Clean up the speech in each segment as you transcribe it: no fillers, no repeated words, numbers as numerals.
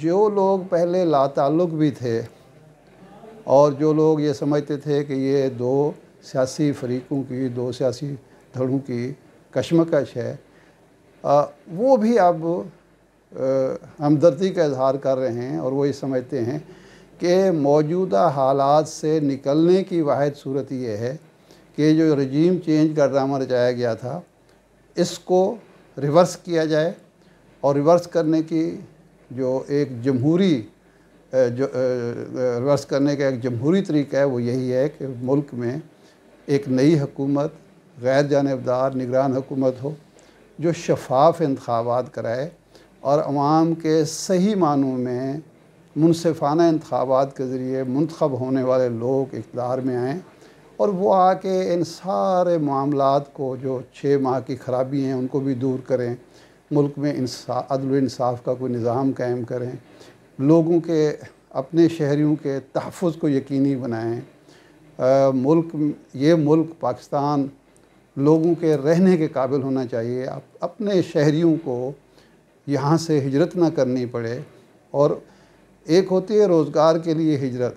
جو لوگ پہلے لا تعلق بھی تھے اور جو لوگ یہ سمجھتے تھے کہ یہ دو سیاسی فریقوں کی، دو سیاسی دھڑوں کی کشمکش ہے، وہ بھی اب ہمدردی کا اظہار کر رہے ہیں، اور وہ یہ سمجھتے ہیں کہ موجودہ حالات سے نکلنے کی واحد صورت یہ ہے کہ جو رجیم چینج کا ڈرامہ رچایا گیا تھا اس کو ریورس کیا جائے، اور ریورس کرنے کی جو ایک جمہوری ریورس کرنے کا ایک جمہوری طریقہ ہے وہ یہی ہے کہ ملک میں ایک نئی حکومت، غیر جانبدار نگران حکومت ہو جو شفاف انتخابات کرائے اور عوام کے صحیح معنوں میں منصفانہ انتخابات کے ذریعے منتخب ہونے والے لوگ اقتدار میں آئیں، اور وہ آ کے ان سارے معاملات کو جو 6 ماہ کی خرابی ہیں ان کو بھی دور کریں، ملک میں عدل و انصاف کا کوئی نظام قائم کریں، لوگوں کے اپنے شہریوں کے تحفظ کو یقینی بنائیں۔ یہ ملک پاکستان لوگوں کے رہنے کے قابل ہونا چاہیے، اپنے شہریوں کو یہاں سے ہجرت نہ کرنی پڑے، اور ایک ہوتی ہے روزگار کے لیے ہجرت،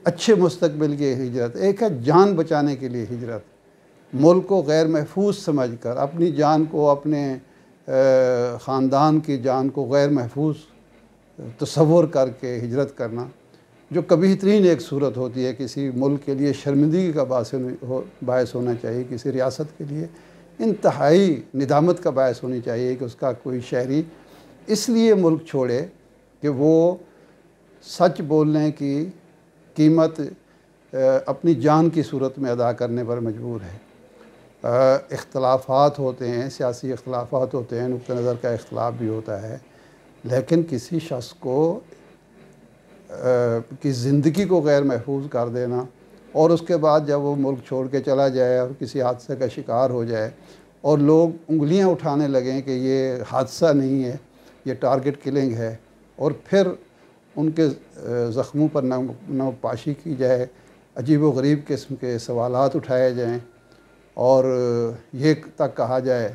اچھے مستقبل کی ہجرت، ایک ہے جان بچانے کے لیے ہجرت، ملک کو غیر محفوظ سمجھ کر اپنی جان کو، اپنے خاندان کی جان کو غیر محفوظ تصور کر کے ہجرت کرنا، جو کبھی ترین ایک صورت ہوتی ہے، کسی ملک کے لیے شرمندگی کا باعث ہونا چاہیے، کسی ریاست کے لیے انتہائی ندامت کا باعث ہونی چاہیے کہ اس کا کوئی شہری اس لیے ملک چھوڑے کہ وہ سچ بولنے کی قیمت اپنی جان کی صورت میں ادا کرنے پر مجبور ہے۔ اختلافات ہوتے ہیں، سیاسی اختلافات ہوتے ہیں، نقطہ نظر کا اختلاف بھی ہوتا ہے، لیکن کسی شخص کو کی زندگی کو غیر محفوظ کر دینا، اور اس کے بعد جب وہ ملک چھوڑ کے چلا جائے اور کسی حادثے کا شکار ہو جائے اور لوگ انگلیاں اٹھانے لگیں کہ یہ حادثہ نہیں ہے، یہ ٹارگٹ کلنگ ہے، اور پھر ان کے زخموں پر نوپاشی کی جائے، عجیب و غریب قسم کے سوالات اٹھائے جائیں، اور یہ تک کہا جائے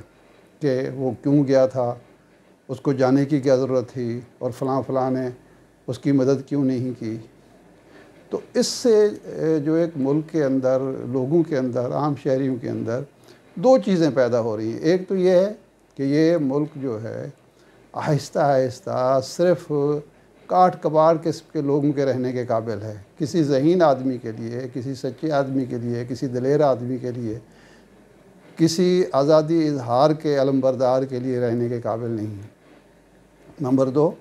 کہ وہ کیوں گیا تھا، اس کو جانے کی کیا ضرورت تھی، اور فلاں نے اس کی مدد کیوں نہیں کی۔ تو اس سے جو ایک ملک کے اندر، لوگوں کے اندر، عام شہریوں کے اندر 2 چیزیں پیدا ہو رہی ہیں۔ ایک تو یہ ہے کہ یہ ملک جو ہے آہستہ آہستہ صرف کاٹ کباڑ قسم کے لوگوں کے رہنے کے قابل ہے، کسی ذہین آدمی کے لیے، کسی سچے آدمی کے لیے، کسی دلیر آدمی کے لیے، کسی آزادی اظہار کے علمبردار کے لیے رہنے کے قابل نہیں ہے۔ نمبر 2،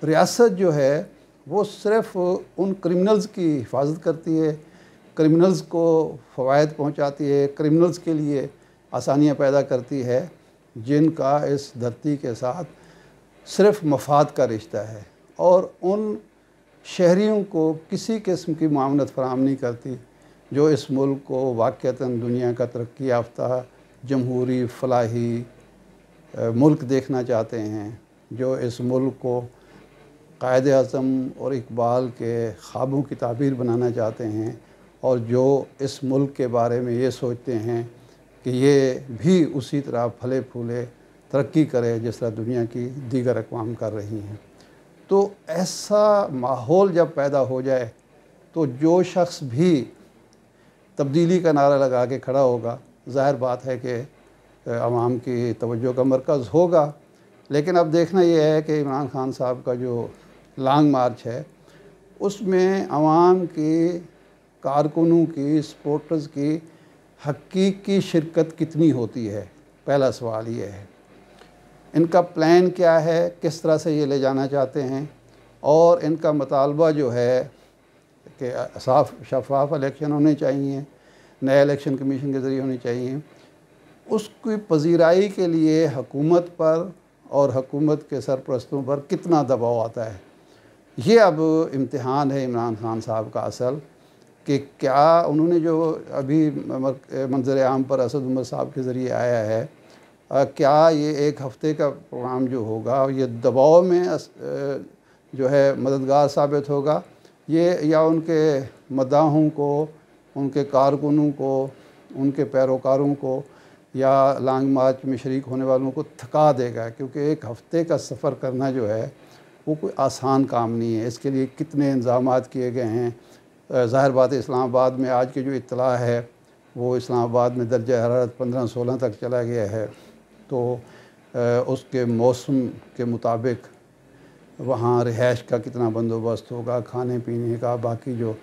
ریاست جو ہے وہ صرف ان کرمنلز کی حفاظت کرتی ہے، کرمنلز کو فوائد پہنچاتی ہے، کرمنلز کے لیے آسانیاں پیدا کرتی ہے جن کا اس دھرتی کے ساتھ صرف مفاد کا رشتہ ہے، اور ان شہریوں کو کسی قسم کی معاونت فراہم نہیں کرتی جو اس ملک کو واقعتاً دنیا کا ترقی یافتہ جمہوری فلاحی ملک دیکھنا چاہتے ہیں، جو اس ملک کو قائد اعظم اور اقبال کے خوابوں کی تعبیر بنانا چاہتے ہیں، اور جو اس ملک کے بارے میں یہ سوچتے ہیں کہ یہ بھی اسی طرح پھلے پھولے ترقی کرے جس طرح دنیا کی دیگر اقوام کر رہی ہیں۔ تو ایسا ماحول جب پیدا ہو جائے تو جو شخص بھی تبدیلی کا نعرہ لگا کے کھڑا ہوگا، ظاہر بات ہے کہ عوام کی توجہ کا مرکز ہوگا، لیکن اب دیکھنا یہ ہے کہ عمران خان صاحب کا جو لانگ مارچ ہے اس میں عوام کی، کارکنوں کی، سپورٹرز کی حقیقی شرکت کتنی ہوتی ہے، پہلا سوال یہ ہے۔ ان کا پلان کیا ہے، کس طرح سے یہ لے جانا چاہتے ہیں، اور ان کا مطالبہ جو ہے کہ شفاف الیکشن ہونے چاہیے، نئے الیکشن کمیشن کے ذریعے ہونے چاہیے، اس کی پذیرائی کے لیے حکومت پر اور حکومت کے سرپرستوں پر کتنا دباؤ آتا ہے۔ یہ اب امتحان ہے عمران خان صاحب کا اصل، کہ کیا انہوں نے جو ابھی منظر عام پر اسد عمر صاحب کے ذریعے آیا ہے، کیا یہ 1 ہفتے کا پروگرام جو ہوگا یہ دباؤ میں جو ہے مددگار ثابت ہوگا، یا ان کے مداحوں کو، ان کے کارکنوں کو، ان کے پیروکاروں کو، یا لانگ مارچ میں شریک ہونے والوں کو تھکا دے گا، کیونکہ 1 ہفتے کا سفر کرنا جو ہے وہ کوئی آسان کام نہیں ہے۔ اس کے لیے کتنے انتظامات کیے گئے ہیں۔ ظاہر بات ہے اسلام آباد میں آج کی جو اطلاع ہے وہ اسلام آباد میں درجہ حرارت 15-16 تک چلا گیا ہے، تو اس کے موسم کے مطابق وہاں رہائش کا کتنا بندوبست ہوگا، کھانے پینے کا، باقی جو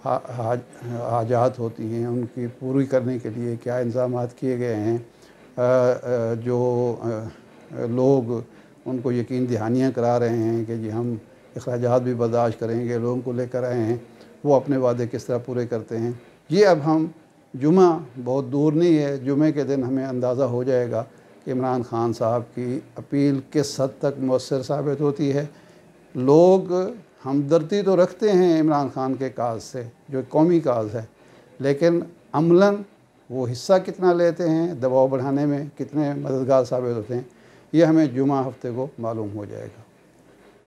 حاجات ہوتی ہیں ان کی پوری کرنے کے لیے کیا انتظامات کیے گئے ہیں۔ جو لوگ ان کو یقین دہانیاں کرا رہے ہیں کہ جی ہم اخراجات بھی برداشت کریں گے، لوگوں کو لے کر آئے ہیں، وہ اپنے وعدے کس طرح پورے کرتے ہیں۔ یہ اب ہم جمعہ بہت دور نہیں ہے، جمعے کے دن ہمیں اندازہ ہو جائے گا کہ عمران خان صاحب کی اپیل کس حد تک مؤثر ثابت ہوتی ہے۔ لوگ ہمدردی تو رکھتے ہیں عمران خان کے کاز سے، جو قومی کاز ہے، لیکن عملاً وہ حصہ کتنا لیتے ہیں، دباؤ بڑھانے میں کتنے مددگار ثابت ہوتے ہیں، یہ ہمیں جمعہ ہفتے کو معلوم ہو جائے گا۔